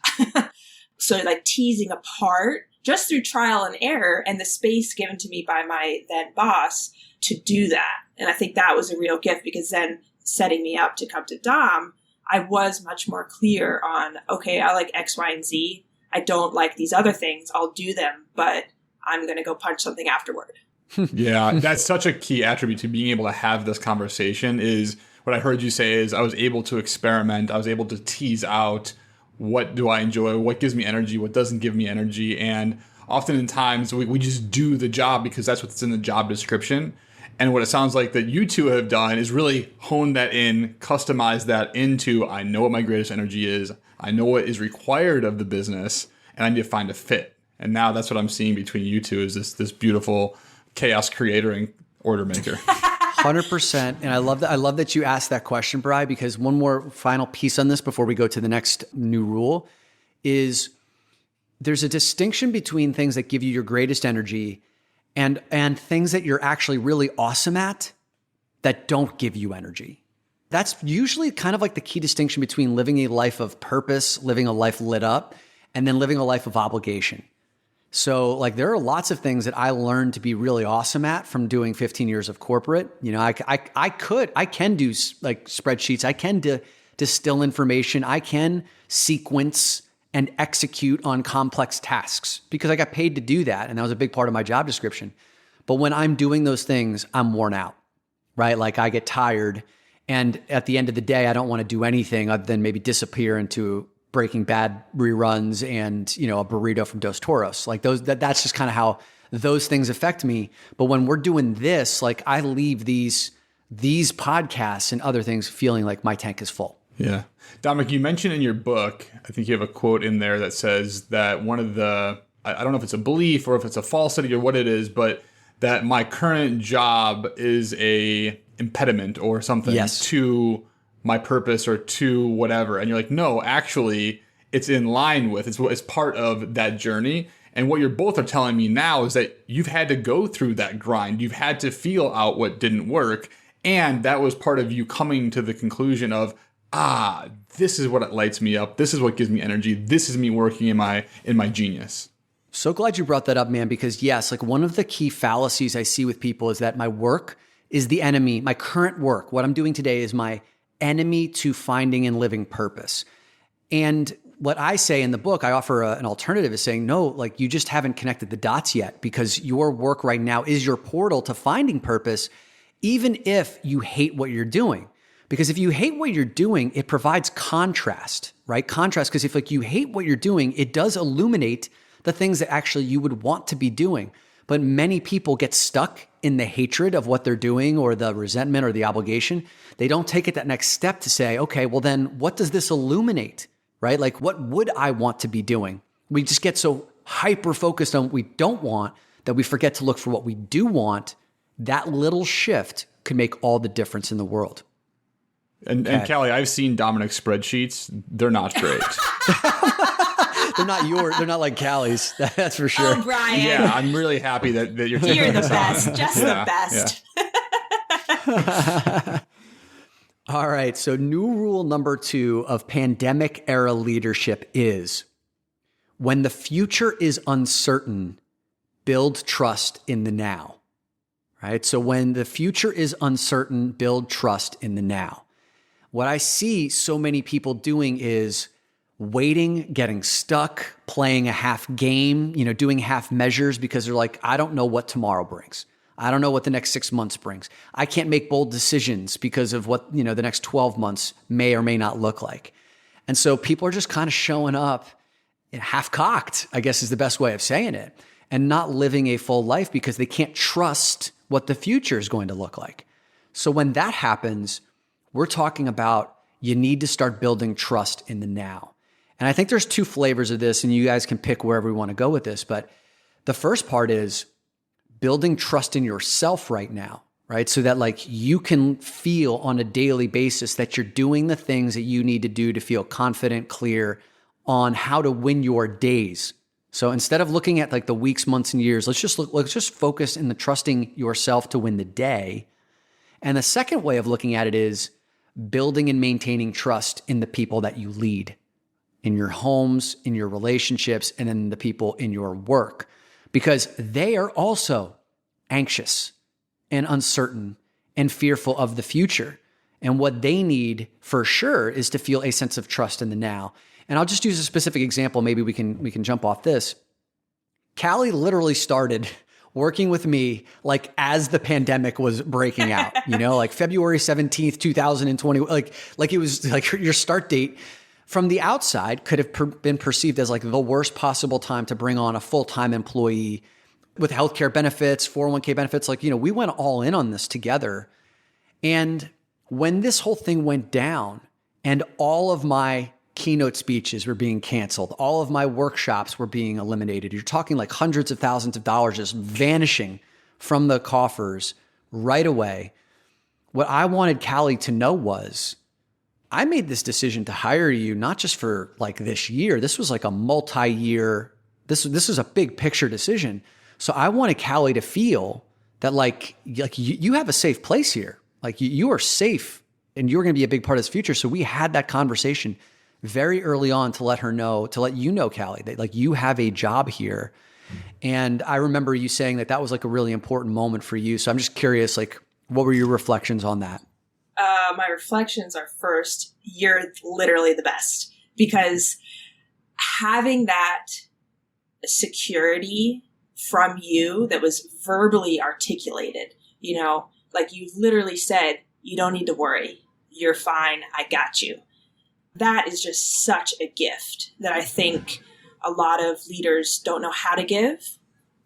So like teasing apart just through trial and error and the space given to me by my then boss to do that. And I think that was a real gift because then setting me up to come to Dom, I was much more clear on, okay, I like X, Y, and Z. I don't like these other things. I'll do them, but I'm going to go punch something afterward. Yeah, that's such a key attribute to being able to have this conversation is what I heard you say is I was able to experiment. I was able to tease out what do I enjoy, what gives me energy, what doesn't give me energy. And oftentimes we just do the job because that's what's in the job description. And what it sounds like that you two have done is really hone that in, customize that into, I know what my greatest energy is. I know what is required of the business and I need to find a fit. And now that's what I'm seeing between you two is this beautiful chaos creator and order maker. 100%. And I love that you asked that question, Bri, because one more final piece on this before we go to the next new rule is there's a distinction between things that give you your greatest energy and things that you're actually really awesome at that don't give you energy. That's usually kind of like the key distinction between living a life of purpose, living a life lit up, and then living a life of obligation. So like there are lots of things that I learned to be really awesome at from doing 15 years of corporate. I can do like spreadsheets. I can distill information. I can sequence and execute on complex tasks because I got paid to do that. And that was a big part of my job description. But when I'm doing those things, I'm worn out, right? Like I get tired. And at the end of the day, I don't want to do anything other than maybe disappear into Breaking Bad reruns and, a burrito from Dos Toros. Like that's just kind of how those things affect me. But when we're doing this, like I leave these podcasts and other things feeling like my tank is full. Yeah. Dominic, you mentioned in your book, I think you have a quote in there that says that one of the, I don't know if it's a belief or if it's a falsity or what it is, but that my current job is a impediment or something to my purpose or to whatever. And you're like, no, actually it's in line with, it's part of that journey. And what you're both are telling me now is that you've had to go through that grind. You've had to feel out what didn't work. And that was part of you coming to the conclusion of, this is what lights me up. This is what gives me energy. This is me working in my genius. So glad you brought that up, man, because yes, like one of the key fallacies I see with people is that my work is the enemy. My current work, what I'm doing today, is my enemy to finding and living purpose. And what I say in the book, I offer an alternative, is saying, no, like you just haven't connected the dots yet, because your work right now is your portal to finding purpose, even if you hate what you're doing. Because if you hate what you're doing, it provides contrast, right? Contrast, because if like you hate what you're doing, it does illuminate the things that actually you would want to be doing. But many people get stuck in the hatred of what they're doing, or the resentment or the obligation. They don't take it that next step to say, okay, well then what does this illuminate, right? Like what would I want to be doing? We just get so hyper focused on what we don't want that we forget to look for what we do want. That little shift could make all the difference in the world. And Callie, I've seen Dominic's spreadsheets. They're not great. They're not yours. They're not like Callie's. That's for sure. Oh, Brian. Yeah, I'm really happy that you're taking You're the this best. on. Just the best. Yeah. All right. So new rule number 2 of pandemic era leadership is, when the future is uncertain, build trust in the now. Right? So when the future is uncertain, build trust in the now. What I see so many people doing is waiting, getting stuck, playing a half game, doing half measures, because they're like, I don't know what tomorrow brings. I don't know what the next 6 months brings. I can't make bold decisions because of what, the next 12 months may or may not look like. And so people are just kind of showing up half cocked, I guess is the best way of saying it, and not living a full life because they can't trust what the future is going to look like. So when that happens, we're talking about you need to start building trust in the now. And I think there's 2 flavors of this, and you guys can pick wherever we want to go with this. But the first part is building trust in yourself right now, right? So that like you can feel on a daily basis that you're doing the things that you need to do to feel confident, clear on how to win your days. So instead of looking at like the weeks, months, and years, let's just focus in the trusting yourself to win the day. And the second way of looking at it is building and maintaining trust in the people that you lead, in your homes, in your relationships, and in the people in your work, because they are also anxious and uncertain and fearful of the future. And what they need for sure is to feel a sense of trust in the now. And I'll just use a specific example. Maybe we can jump off this. Callie literally started working with me like as the pandemic was breaking out, like February 17th, 2020, like it was like your start date from the outside could have been perceived as like the worst possible time to bring on a full-time employee with healthcare benefits, 401k benefits. Like, we went all in on this together. And when this whole thing went down and all of my keynote speeches were being canceled, all of my workshops were being eliminated, you're talking like hundreds of thousands of dollars just vanishing from the coffers right away. What I wanted Callie to know was, I made this decision to hire you not just for like this year. This was like a multi-year, this is a big picture decision. So I wanted Callie to feel that like you have a safe place here. Like you are safe and you're going to be a big part of this future. So we had that conversation very early on to let her know, to let you know, Callie, that like you have a job here. And I remember you saying that was like a really important moment for you. So I'm just curious, like, what were your reflections on that? My reflections are, first, you're literally the best, because having that security from you that was verbally articulated, like you literally said, you don't need to worry. You're fine. I got you. That is just such a gift that I think a lot of leaders don't know how to give,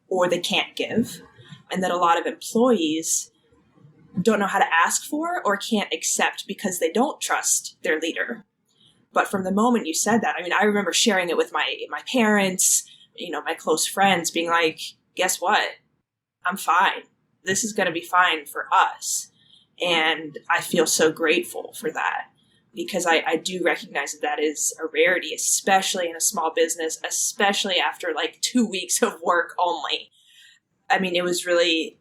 or they can't give. And that a lot of employees don't know how to ask for or can't accept because they don't trust their leader. But from the moment you said that, I remember sharing it with my parents, my close friends, being like, guess what? I'm fine. This is going to be fine for us. And I feel so grateful for that. because I do recognize that is a rarity, especially in a small business, especially after like 2 weeks of work only. I mean, it was really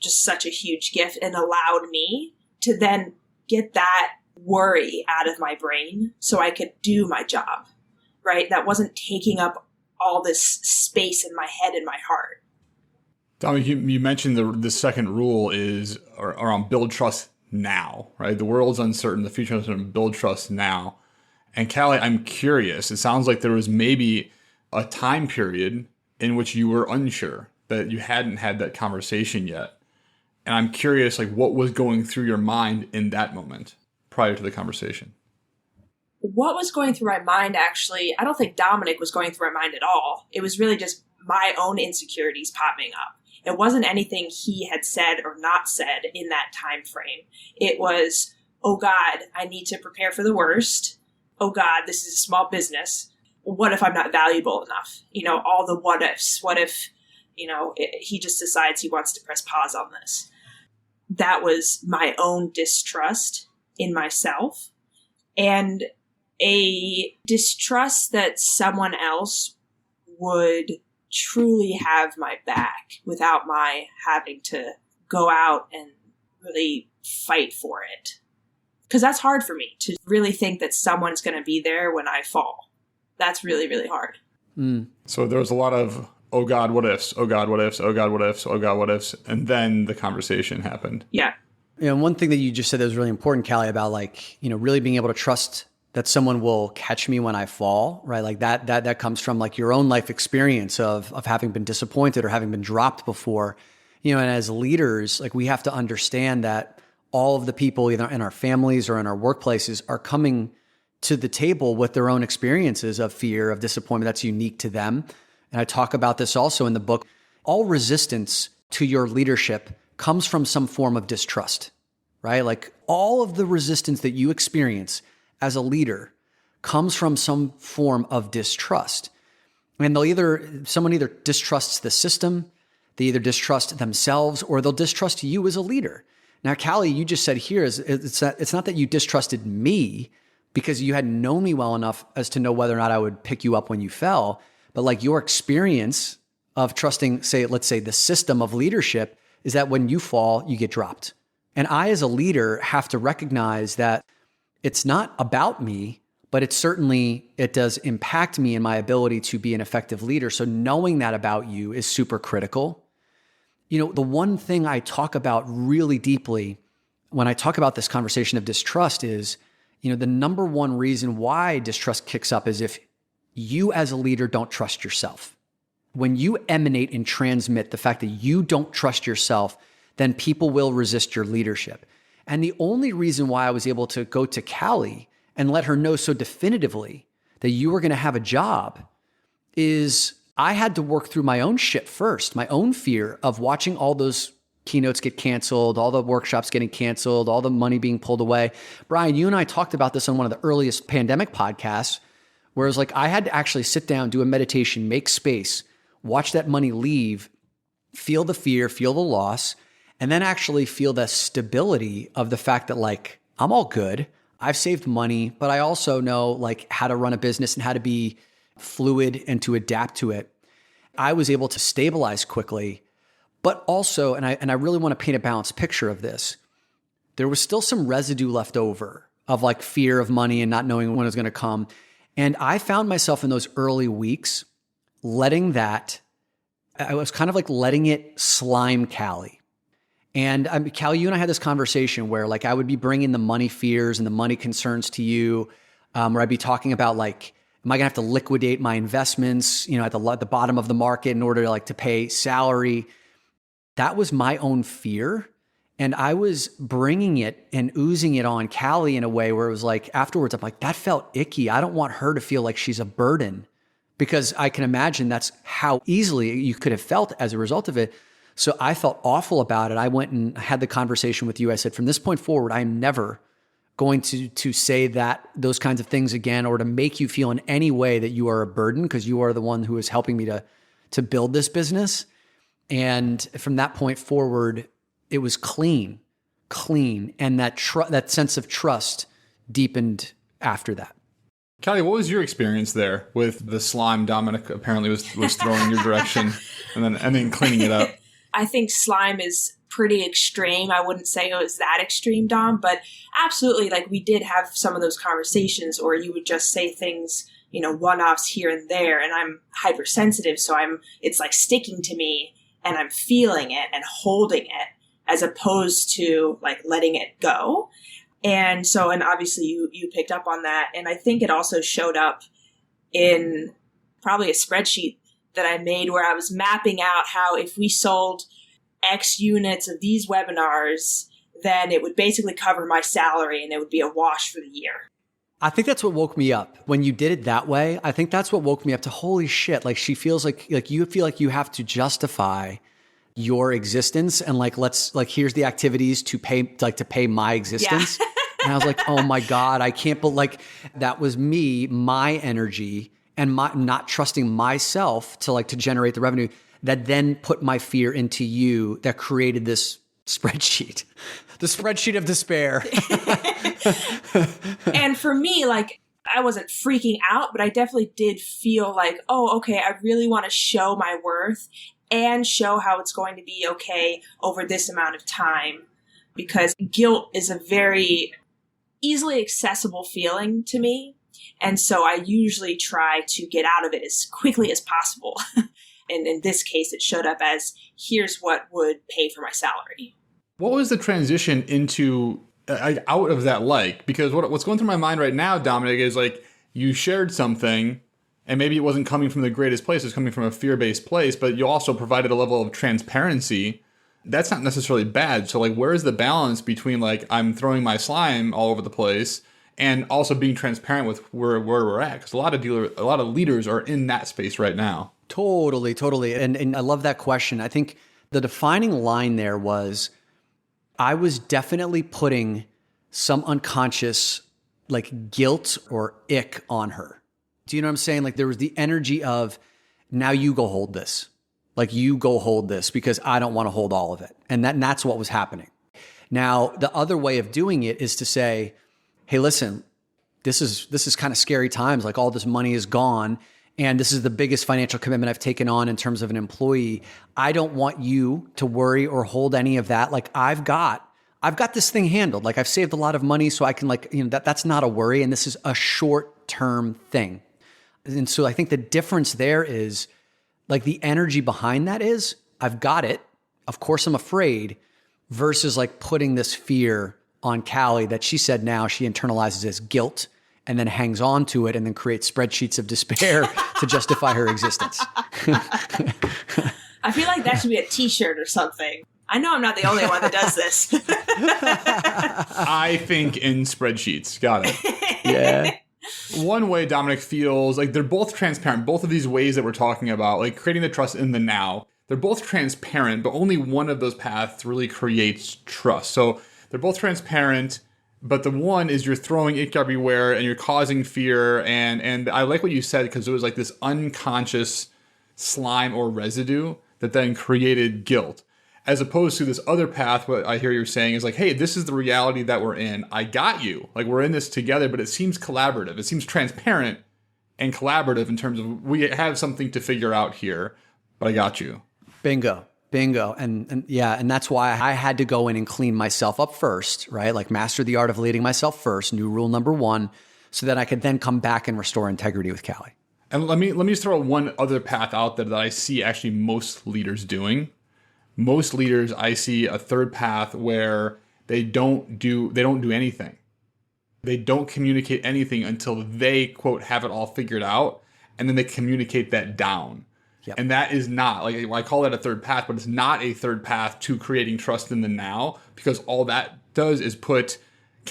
just such a huge gift and allowed me to then get that worry out of my brain so I could do my job, right? That wasn't taking up all this space in my head and my heart. Dominic, you mentioned the second rule is around build trust now, right? The world's uncertain, the future is uncertain, build trust now. And Callie, I'm curious, it sounds like there was maybe a time period in which you were unsure, that you hadn't had that conversation yet. And I'm curious, like, what was going through your mind in that moment prior to the conversation? What was going through my mind, actually, I don't think Dominic was going through my mind at all. It was really just my own insecurities popping up. It wasn't anything he had said or not said in that time frame. It was, oh God, I need to prepare for the worst. Oh God, this is a small business. What if I'm not valuable enough? You know, all the what ifs. What if, he just decides he wants to press pause on this? That was my own distrust in myself, and a distrust that someone else would truly have my back without my having to go out and really fight for it. Because that's hard for me, to really think that someone's going to be there when I fall. That's really, really hard. So there was a lot of, oh God, what ifs, oh God, what ifs, oh God, what ifs, oh God, what ifs. And then the conversation happened. Yeah. And one thing that you just said that was really important, Callie, about really being able to trust that someone will catch me when I fall, right? Like that comes from like your own life experience of having been disappointed or having been dropped before, and as leaders, like we have to understand that all of the people either in our families or in our workplaces are coming to the table with their own experiences of fear, of disappointment that's unique to them. And I talk about this also in the book. All resistance to your leadership comes from some form of distrust, right? Like all of the resistance that you experience as a leader comes from some form of distrust. And someone either distrusts the system, they either distrust themselves, or they'll distrust you as a leader. Now, Callie, you just said here it's not that you distrusted me because you hadn't known me well enough as to know whether or not I would pick you up when you fell, but like your experience of trusting, let's say the system of leadership is that when you fall, you get dropped. And I, as a leader, have to recognize that it's not about me, but it does impact me in my ability to be an effective leader. So knowing that about you is super critical. The one thing I talk about really deeply when I talk about this conversation of distrust is, the number one reason why distrust kicks up is if you as a leader don't trust yourself. When you emanate and transmit the fact that you don't trust yourself, then people will resist your leadership. And the only reason why I was able to go to Callie and let her know so definitively that you were going to have a job is I had to work through my own shit first, my own fear of watching all those keynotes get canceled, all the workshops getting canceled, all the money being pulled away. Brian, you and I talked about this on one of the earliest pandemic podcasts, where it was like I had to actually sit down, do a meditation, make space, watch that money leave, feel the fear, feel the loss, and then actually feel the stability of the fact that like, I'm all good. I've saved money, but I also know like how to run a business and how to be fluid and to adapt to it. I was able to stabilize quickly, but also, and I really want to paint a balanced picture of this. There was still some residue left over of like fear of money and not knowing when it was going to come. And I found myself in those early weeks I was kind of like letting it slime Callie. And Callie, you and I had this conversation where like I would be bringing the money fears and the money concerns to you, where I'd be talking about like, am I gonna have to liquidate my investments, at the bottom of the market in order to pay salary? That was my own fear. And I was bringing it and oozing it on Callie in a way where it was like, afterwards, I'm like, that felt icky. I don't want her to feel like she's a burden, because I can imagine that's how easily you could have felt as a result of it. So I felt awful about it. I went and had the conversation with you. I said, from this point forward, I'm never going to say those kinds of things again, or to make you feel in any way that you are a burden, because you are the one who is helping me to build this business. And from that point forward, it was clean. And that sense of trust deepened after that. Callie, what was your experience there with the slime Dominic apparently was throwing your direction and then cleaning it up? I think slime is pretty extreme. I wouldn't say it was that extreme, Dom, but absolutely, like, we did have some of those conversations, or you would just say things, one-offs here and there, and I'm hypersensitive, so it's like sticking to me, and I'm feeling it and holding it, as opposed to like letting it go. And so, and obviously you picked up on that. And I think it also showed up in probably a spreadsheet that I made where I was mapping out how if we sold X units of these webinars, then it would basically cover my salary and it would be a wash for the year. I think that's what woke me up when you did it that way. I think that's what woke me up to holy shit. Like she feels like you feel like you have to justify your existence and here's the activities to pay my existence. Yeah. And I was like, oh my God, I can't believe that was me, my energy and my not trusting myself to generate the revenue that then put my fear into you that created this spreadsheet, the spreadsheet of despair. And for me, I wasn't freaking out, but I definitely did feel like, oh, okay, I really want to show my worth and show how it's going to be okay over this amount of time, because guilt is a very easily accessible feeling to me. And so I usually try to get out of it as quickly as possible. And in this case, it showed up as, here's what would pay for my salary. What was the transition into out of that like? Because what's going through my mind right now, Dominic, is you shared something and maybe it wasn't coming from the greatest place. It's coming from a fear-based place, but you also provided a level of transparency. That's not necessarily bad. So where is the balance between I'm throwing my slime all over the place and also being transparent with where we're at? Because a lot of leaders are in that space right now. Totally. And I love that question. I think the defining line there was I was definitely putting some unconscious guilt or ick on her. Do you know what I'm saying? There was the energy of, now you go hold this. You go hold this because I don't want to hold all of it. And that's what was happening. Now, the other way of doing it is to say, hey, listen, this is kind of scary times. All this money is gone. And this is the biggest financial commitment I've taken on in terms of an employee. I don't want you to worry or hold any of that. I've got this thing handled. I've saved a lot of money so I can that's not a worry. And this is a short-term thing. And so I think the difference there is the energy behind that is I've got it. Of course I'm afraid versus putting this fear on Callie that she said now she internalizes as guilt and then hangs on to it and then creates spreadsheets of despair to justify her existence. I feel like that should be a t-shirt or something. I know I'm not the only one that does this. I think in spreadsheets. Got it. Yeah. One way Dominic feels they're both transparent. Both of these ways that we're talking about, creating the trust in the now, they're both transparent, but only one of those paths really creates trust. So they're both transparent, but the one is you're throwing ick everywhere and you're causing fear. And I like what you said because it was this unconscious slime or residue that then created guilt. As opposed to this other path, what I hear you're saying is hey, this is the reality that we're in. I got you. We're in this together, but it seems collaborative. It seems transparent and collaborative in terms of we have something to figure out here, but I got you. Bingo. And yeah, and that's why I had to go in and clean myself up first, right? Master the art of leading myself first, new rule number 1, so that I could then come back and restore integrity with Callie. And let me just throw one other path out there that I see actually most leaders doing. Most leaders, I see a third path where they don't do anything. They don't communicate anything until they, quote, have it all figured out, and then they communicate that down. Yep. And that is not, I call that a third path, but it's not a third path to creating trust in the now, because all that does is put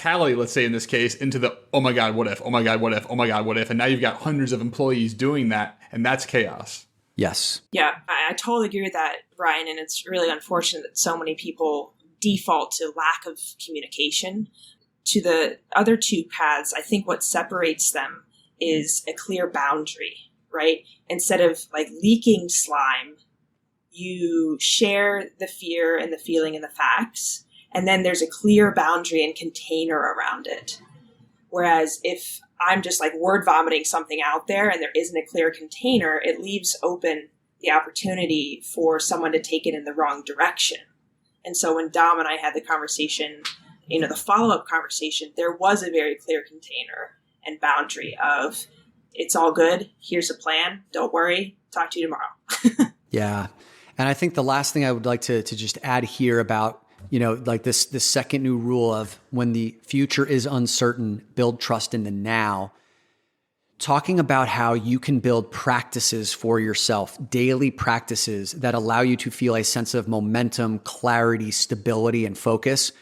Callie, let's say in this case, into the, oh my God, what if, oh my God, what if, oh my God, what if, and now you've got hundreds of employees doing that, and that's chaos. Yes. Yeah, I totally agree with that, Brian. And it's really unfortunate that so many people default to lack of communication. To the other two paths, I think what separates them is a clear boundary, right? Instead of leaking slime, you share the fear and the feeling and the facts, and then there's a clear boundary and container around it. Whereas if I'm just like word vomiting something out there and there isn't a clear container, it leaves open the opportunity for someone to take it in the wrong direction. And so when Dom and I had the conversation, the follow-up conversation, there was a very clear container and boundary of, it's all good. Here's a plan. Don't worry. Talk to you tomorrow. Yeah. And I think the last thing I would like to just add here about, like this second new rule of when the future is uncertain, build trust in the now. Talking about how you can build practices for yourself, daily practices that allow you to feel a sense of momentum, clarity, stability, and focus.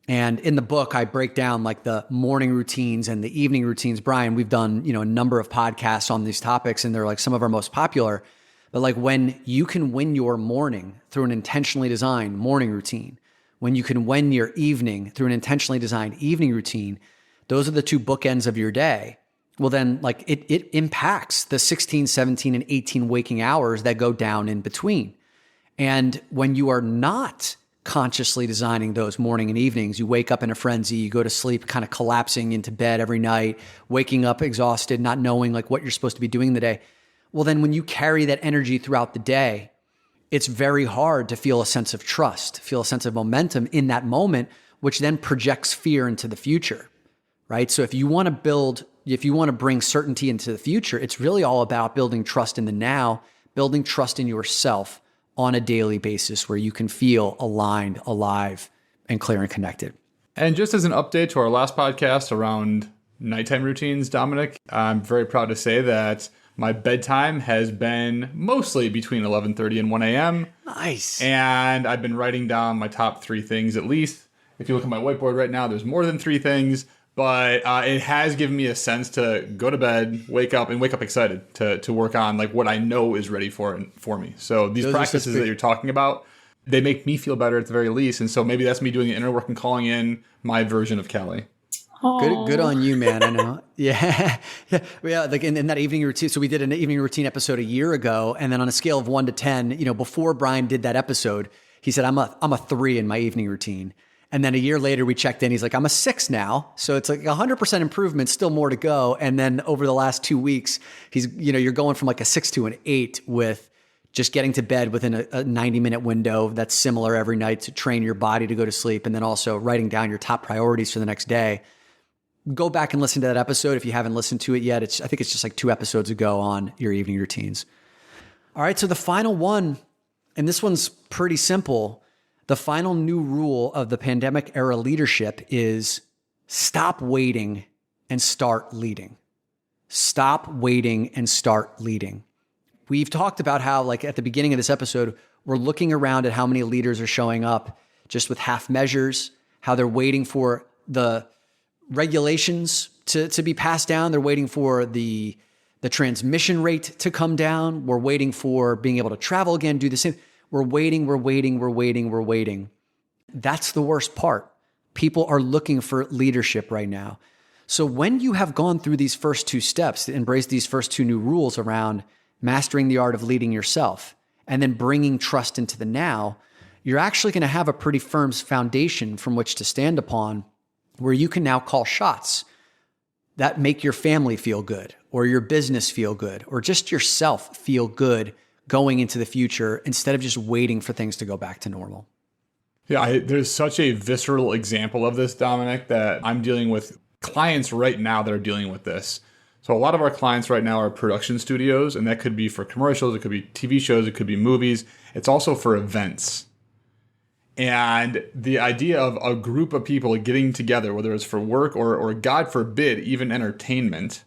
And in the book, I break down like the morning routines and the evening routines. Brian, we've done, a number of podcasts on these topics, and they're like some of our most popular. But like when you can win your morning through an intentionally designed morning routine, when you can win your evening through an intentionally designed evening routine, those are the two bookends of your day. Well, then like it impacts the 16, 17, and 18 waking hours that go down in between. And when you are not consciously designing those morning and evenings, you wake up in a frenzy, you go to sleep kind of collapsing into bed every night, waking up exhausted, not knowing like what you're supposed to be doing in the day. Well, then when you carry that energy throughout the day, it's very hard to feel a sense of trust, feel a sense of momentum in that moment, which then projects fear into the future, right? So if you want to bring certainty into the future, it's really all about building trust in the now, building trust in yourself on a daily basis where you can feel aligned, alive, and clear and connected. And just as an update to our last podcast around nighttime routines, Dominic, I'm very proud to say that my bedtime has been mostly between 11:30 and 1 a.m. Nice. And I've been writing down my top 3 things at least. If you look at my whiteboard right now, there's more than 3 things. But it has given me a sense to go to bed, wake up excited to work on like what I know is ready for me. So these practices that you're talking about, they make me feel better at the very least. And so maybe that's me doing the inner work and calling in my version of Kelly. Good on you, man. I know. Yeah. Like in that evening routine. So we did an evening routine episode a year ago. And then on a scale of 1 to 10, before Brian did that episode, he said, I'm a 3 in my evening routine. And then a year later we checked in, he's like, I'm a 6 now. So it's like 100% improvement, still more to go. And then over the last 2 weeks, he's, you're going from like a 6 to an 8 with just getting to bed within a 90-minute window that's similar every night to train your body to go to sleep. And then also writing down your top priorities for the next day. Go back and listen to that episode if you haven't listened to it yet. I think it's just like 2 episodes ago on your evening routines. All right, so the final one, and this one's pretty simple. The final new rule of the pandemic era leadership is stop waiting and start leading. Stop waiting and start leading. We've talked about how, like at the beginning of this episode, we're looking around at how many leaders are showing up just with half measures, how they're waiting for the regulations to be passed down. They're waiting for the transmission rate to come down. We're waiting for being able to travel again, do the same. We're waiting. That's the worst part. People are looking for leadership right now. So when you have gone through these first 2 steps, embrace these first 2 new rules around mastering the art of leading yourself and then bringing trust into the now, you're actually going to have a pretty firm foundation from which to stand upon where you can now call shots that make your family feel good or your business feel good or just yourself feel good going into the future instead of just waiting for things to go back to normal. Yeah, there's such a visceral example of this, Dominic, that I'm dealing with clients right now that are dealing with this. So a lot of our clients right now are production studios, and that could be for commercials, it could be TV shows, it could be movies. It's also for events. And the idea of a group of people getting together, whether it's for work or God forbid, even entertainment,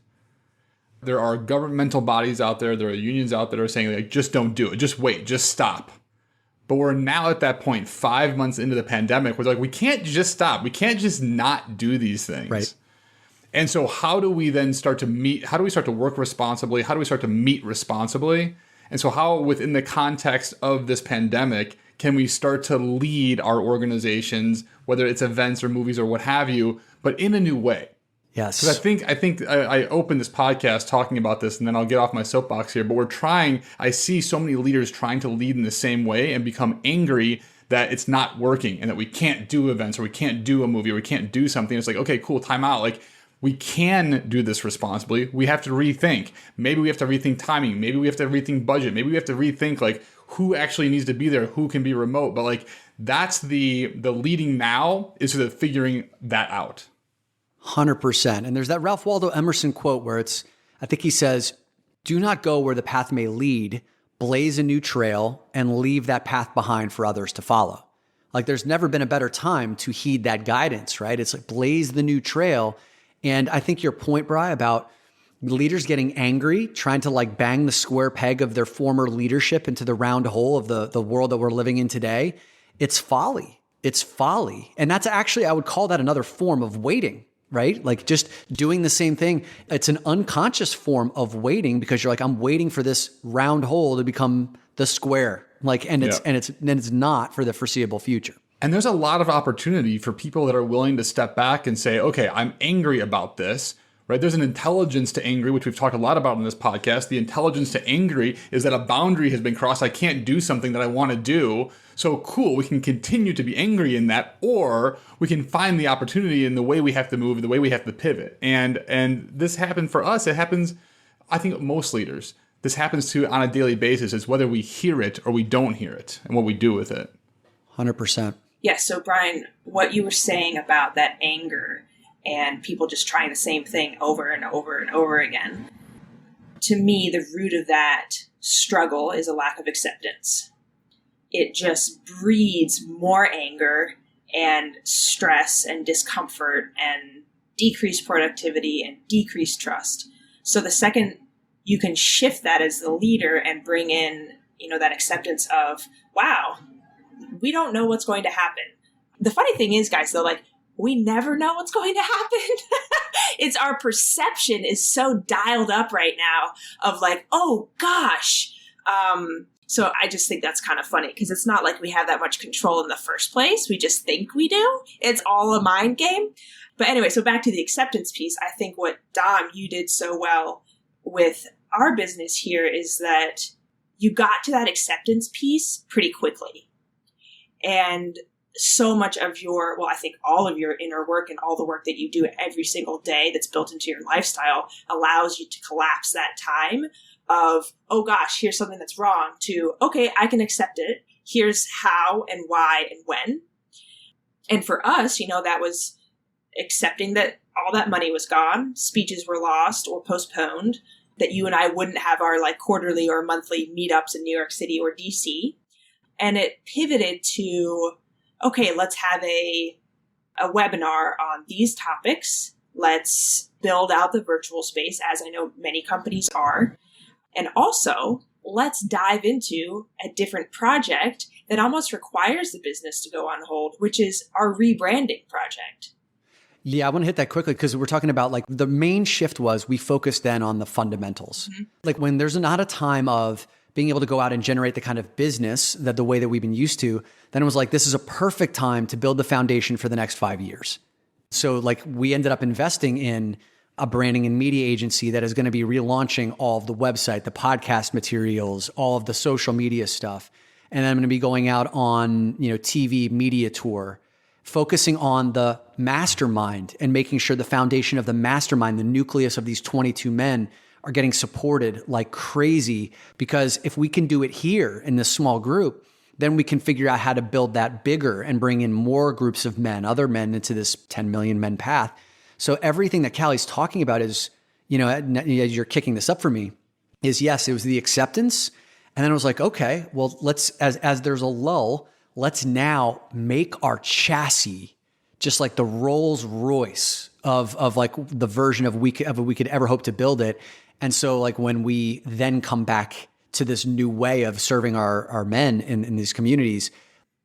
there are governmental bodies out there, there are unions out there that are saying, like, just don't do it, just wait, just stop. But we're now at that point, 5 months into the pandemic, where like, we can't just stop. We can't just not do these things. Right. And so how do we then start to meet? How do we start to work responsibly? How do we start to meet responsibly? And so how, within the context of this pandemic, can we start to lead our organizations, whether it's events or movies or what have you, but in a new way? Yes. Because I think I opened this podcast talking about this, and then I'll get off my soapbox here, but I see so many leaders trying to lead in the same way and become angry that it's not working and that we can't do events or we can't do a movie or we can't do something. It's like, okay, cool, time out. Like, we can do this responsibly, we have to rethink. Maybe we have to rethink timing. Maybe we have to rethink budget. Maybe we have to rethink like who actually needs to be there, who can be remote. But like that's the leading now is sort of figuring that out. 100%. And there's that Ralph Waldo Emerson quote where I think he says, do not go where the path may lead, blaze a new trail and leave that path behind for others to follow. Like there's never been a better time to heed that guidance, right? It's like blaze the new trail. And I think your point, Bri, about leaders getting angry, trying to like bang the square peg of their former leadership into the round hole of the world that we're living in today, it's folly. It's folly. And that's actually, I would call that another form of waiting, right? Like just doing the same thing. It's an unconscious form of waiting because you're like, I'm waiting for this round hole to become the square. Like, and it's not for the foreseeable future. And there's a lot of opportunity for people that are willing to step back and say, okay, I'm angry about this, right? There's an intelligence to angry, which we've talked a lot about in this podcast. The intelligence to angry is that a boundary has been crossed. I can't do something that I want to do. So cool, we can continue to be angry in that, or we can find the opportunity in the way we have to move, the way we have to pivot. And this happened for us. It happens, I think, most leaders. This happens to on a daily basis. It's whether we hear it or we don't hear it and what we do with it. 100%. Yeah, so Brian, what you were saying about that anger and people just trying the same thing over and over and over again, to me, the root of that struggle is a lack of acceptance. It just breeds more anger and stress and discomfort and decreased productivity and decreased trust. So the second you can shift that as the leader and bring in, that acceptance of, wow, we don't know what's going to happen. The funny thing is, guys, though, like we never know what's going to happen. It's our perception is so dialed up right now of like, oh gosh. So I just think that's kind of funny because it's not like we have that much control in the first place. We just think we do. It's all a mind game. But anyway, so back to the acceptance piece. I think what Dom, you did so well with our business here is that you got to that acceptance piece pretty quickly. And so much of I think all of your inner work and all the work that you do every single day that's built into your lifestyle allows you to collapse that time of, oh gosh, here's something that's wrong, to, okay, I can accept it. Here's how and why and when. And for us, that was accepting that all that money was gone, speeches were lost or postponed, that you and I wouldn't have our like quarterly or monthly meetups in New York City or DC. And it pivoted to, okay, let's have a webinar on these topics. Let's build out the virtual space, as I know many companies are. And also, let's dive into a different project that almost requires the business to go on hold, which is our rebranding project. Yeah, I want to hit that quickly because we're talking about like the main shift was we focused then on the fundamentals. Mm-hmm. Like when there's not a time of being able to go out and generate the kind of business that the way that we've been used to, then it was like, this is a perfect time to build the foundation for the next 5 years. So like we ended up investing in a branding and media agency that is going to be relaunching all of the website, the podcast materials, all of the social media stuff. And then I'm going to be going out on, TV media tour, focusing on the mastermind and making sure the foundation of the mastermind, the nucleus of these 22 men are getting supported like crazy. Because if we can do it here in this small group, then we can figure out how to build that bigger and bring in more groups of men, other men into this 10 million men path. So everything that Callie's talking about is, as you're kicking this up for me, is yes, it was the acceptance. And then it was like, okay, well, let's, as there's a lull, let's now make our chassis just like the Rolls Royce of like the version of we could ever hope to build it. And so like when we then come back to this new way of serving our men in these communities,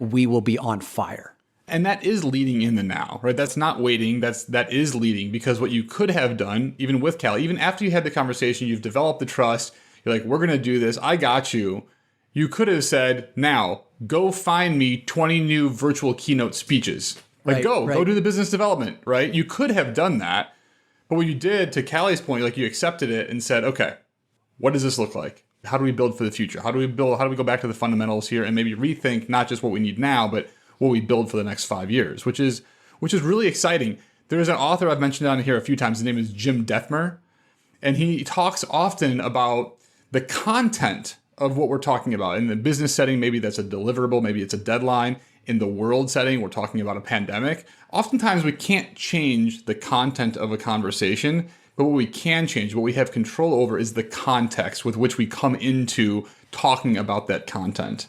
we will be on fire. And that is leading in the now, right? That's not waiting. That is leading, because what you could have done, even with Callie, even after you had the conversation, you've developed the trust, you're like, we're going to do this. I got you. You could have said, now go find me 20 new virtual keynote speeches. Like go do the business development, right? You could have done that. But what you did, to Callie's point, like you accepted it and said, okay, what does this look like? How do we build for the future? How do we go back to the fundamentals here and maybe rethink not just what we need now, but what we build for the next 5 years, which is really exciting. There's an author I've mentioned on here a few times. His name is Jim Dethmer. And he talks often about the content of what we're talking about. In the business setting, maybe that's a deliverable, maybe it's a deadline. In the world setting, we're talking about a pandemic. Oftentimes we can't change the content of a conversation, but what we can change, what we have control over, is the context with which we come into talking about that content.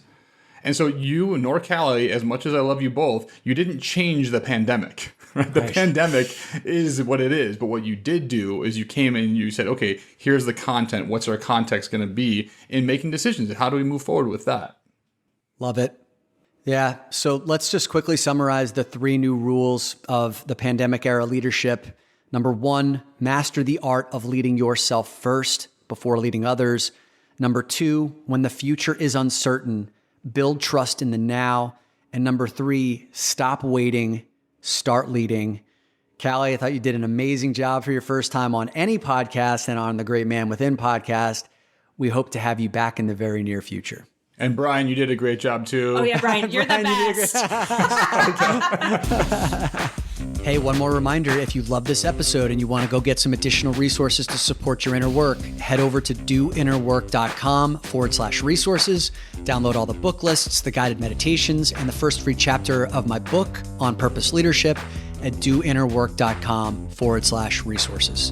And so you nor Callie, as much as I love you both, you didn't change the pandemic. Right? The pandemic is what it is. But what you did do is you came in and you said, okay, here's the content. What's our context going to be in making decisions? How do we move forward with that? Love it. Yeah. So let's just quickly summarize the 3 new rules of the pandemic era leadership. Number 1, master the art of leading yourself first before leading others. Number 2, when the future is uncertain, build trust in the now. And number 3, stop waiting, start leading. Callie, I thought you did an amazing job for your first time on any podcast and on the Great Man Within podcast. We hope to have you back in the very near future. And Brian, you did a great job too. Oh yeah, Brian, you're the best. Hey, one more reminder, if you love this episode and you want to go get some additional resources to support your inner work, head over to doinnerwork.com/resources. Download all the book lists, the guided meditations, and the first free chapter of my book on purpose leadership at doinnerwork.com/resources.